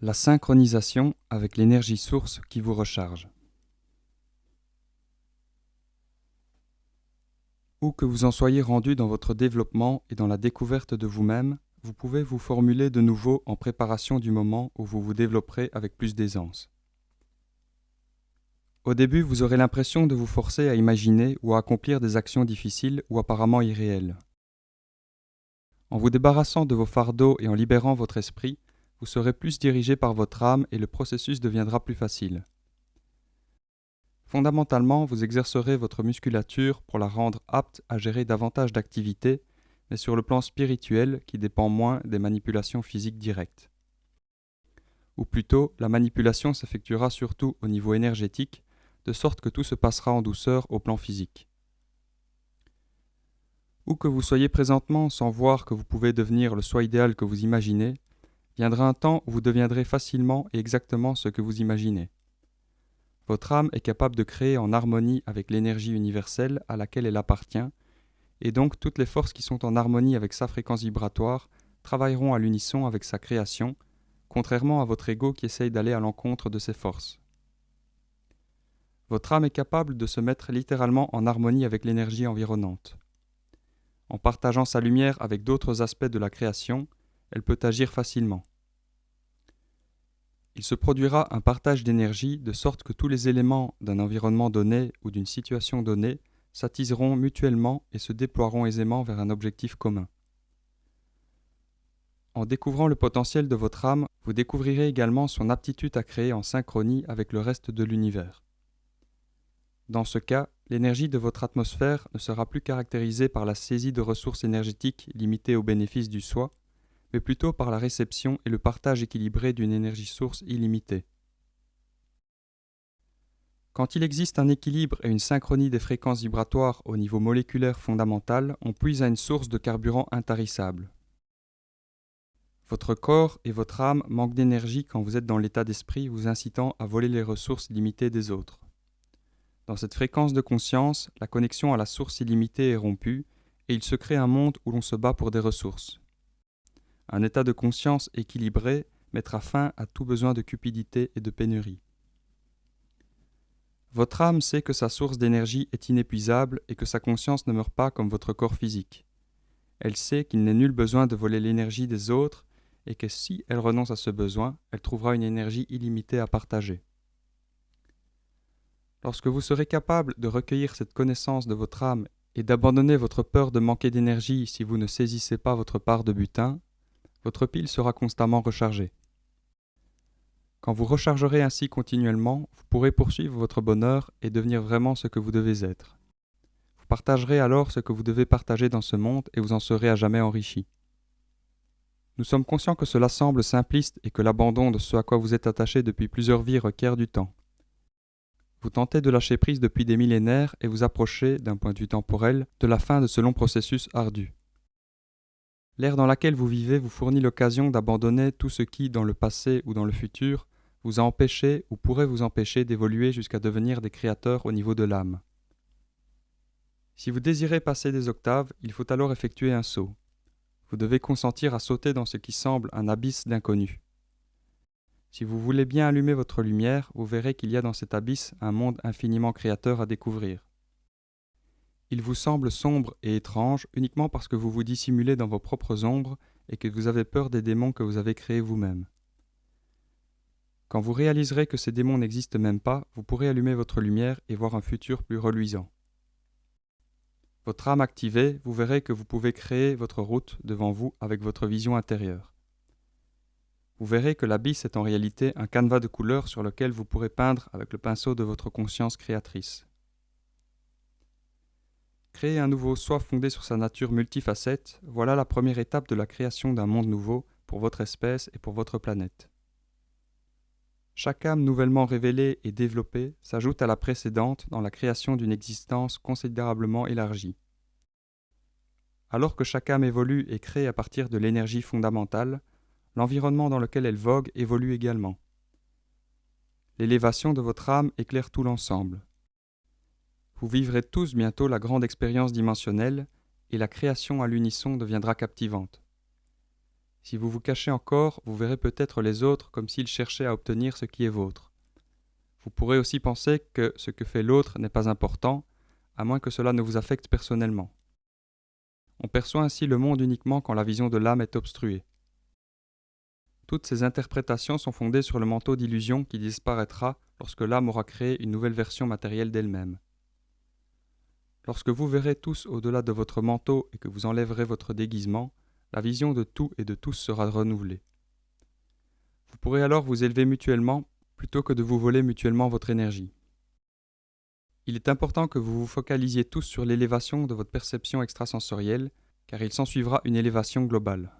La synchronisation avec l'énergie source qui vous recharge. Où que vous en soyez rendu dans votre développement et dans la découverte de vous-même, vous pouvez vous formuler de nouveau en préparation du moment où vous vous développerez avec plus d'aisance. Au début, vous aurez l'impression de vous forcer à imaginer ou à accomplir des actions difficiles ou apparemment irréelles. En vous débarrassant de vos fardeaux et en libérant votre esprit, vous serez plus dirigé par votre âme et le processus deviendra plus facile. Fondamentalement, vous exercerez votre musculature pour la rendre apte à gérer davantage d'activités, mais sur le plan spirituel qui dépend moins des manipulations physiques directes. Ou plutôt, la manipulation s'effectuera surtout au niveau énergétique, de sorte que tout se passera en douceur au plan physique. Où que vous soyez présentement sans voir que vous pouvez devenir le soi idéal que vous imaginez, viendra un temps où vous deviendrez facilement et exactement ce que vous imaginez. Votre âme est capable de créer en harmonie avec l'énergie universelle à laquelle elle appartient, et donc toutes les forces qui sont en harmonie avec sa fréquence vibratoire travailleront à l'unisson avec sa création, contrairement à votre ego qui essaye d'aller à l'encontre de ces forces. Votre âme est capable de se mettre littéralement en harmonie avec l'énergie environnante. En partageant sa lumière avec d'autres aspects de la création, elle peut agir facilement. Il se produira un partage d'énergie de sorte que tous les éléments d'un environnement donné ou d'une situation donnée s'attiseront mutuellement et se déploieront aisément vers un objectif commun. En découvrant le potentiel de votre âme, vous découvrirez également son aptitude à créer en synchronie avec le reste de l'univers. Dans ce cas, l'énergie de votre atmosphère ne sera plus caractérisée par la saisie de ressources énergétiques limitées au bénéfice du soi, mais plutôt par la réception et le partage équilibré d'une énergie source illimitée. Quand il existe un équilibre et une synchronie des fréquences vibratoires au niveau moléculaire fondamental, on puise à une source de carburant intarissable. Votre corps et votre âme manquent d'énergie quand vous êtes dans l'état d'esprit vous incitant à voler les ressources limitées des autres. Dans cette fréquence de conscience, la connexion à la source illimitée est rompue et il se crée un monde où l'on se bat pour des ressources. Un état de conscience équilibré mettra fin à tout besoin de cupidité et de pénurie. Votre âme sait que sa source d'énergie est inépuisable et que sa conscience ne meurt pas comme votre corps physique. Elle sait qu'il n'est nul besoin de voler l'énergie des autres et que si elle renonce à ce besoin, elle trouvera une énergie illimitée à partager. Lorsque vous serez capable de recueillir cette connaissance de votre âme et d'abandonner votre peur de manquer d'énergie si vous ne saisissez pas votre part de butin, votre pile sera constamment rechargée. Quand vous rechargerez ainsi continuellement, vous pourrez poursuivre votre bonheur et devenir vraiment ce que vous devez être. Vous partagerez alors ce que vous devez partager dans ce monde et vous en serez à jamais enrichi. Nous sommes conscients que cela semble simpliste et que l'abandon de ce à quoi vous êtes attaché depuis plusieurs vies requiert du temps. Vous tentez de lâcher prise depuis des millénaires et vous approchez, d'un point de vue temporel, de la fin de ce long processus ardu. L'ère dans laquelle vous vivez vous fournit l'occasion d'abandonner tout ce qui, dans le passé ou dans le futur, vous a empêché ou pourrait vous empêcher d'évoluer jusqu'à devenir des créateurs au niveau de l'âme. Si vous désirez passer des octaves, il faut alors effectuer un saut. Vous devez consentir à sauter dans ce qui semble un abysse d'inconnu. Si vous voulez bien allumer votre lumière, vous verrez qu'il y a dans cet abysse un monde infiniment créateur à découvrir. Il vous semble sombre et étrange uniquement parce que vous vous dissimulez dans vos propres ombres et que vous avez peur des démons que vous avez créés vous-même. Quand vous réaliserez que ces démons n'existent même pas, vous pourrez allumer votre lumière et voir un futur plus reluisant. Votre âme activée, vous verrez que vous pouvez créer votre route devant vous avec votre vision intérieure. Vous verrez que l'abysse est en réalité un canevas de couleurs sur lequel vous pourrez peindre avec le pinceau de votre conscience créatrice. Créer un nouveau soi fondé sur sa nature multifacette, voilà la première étape de la création d'un monde nouveau pour votre espèce et pour votre planète. Chaque âme nouvellement révélée et développée s'ajoute à la précédente dans la création d'une existence considérablement élargie. Alors que chaque âme évolue et crée à partir de l'énergie fondamentale, l'environnement dans lequel elle vogue évolue également. L'élévation de votre âme éclaire tout l'ensemble. Vous vivrez tous bientôt la grande expérience dimensionnelle et la création à l'unisson deviendra captivante. Si vous vous cachez encore, vous verrez peut-être les autres comme s'ils cherchaient à obtenir ce qui est vôtre. Vous pourrez aussi penser que ce que fait l'autre n'est pas important, à moins que cela ne vous affecte personnellement. On perçoit ainsi le monde uniquement quand la vision de l'âme est obstruée. Toutes ces interprétations sont fondées sur le manteau d'illusion qui disparaîtra lorsque l'âme aura créé une nouvelle version matérielle d'elle-même. Lorsque vous verrez tous au-delà de votre manteau et que vous enlèverez votre déguisement, la vision de tout et de tous sera renouvelée. Vous pourrez alors vous élever mutuellement plutôt que de vous voler mutuellement votre énergie. Il est important que vous vous focalisiez tous sur l'élévation de votre perception extrasensorielle, car il s'ensuivra une élévation globale.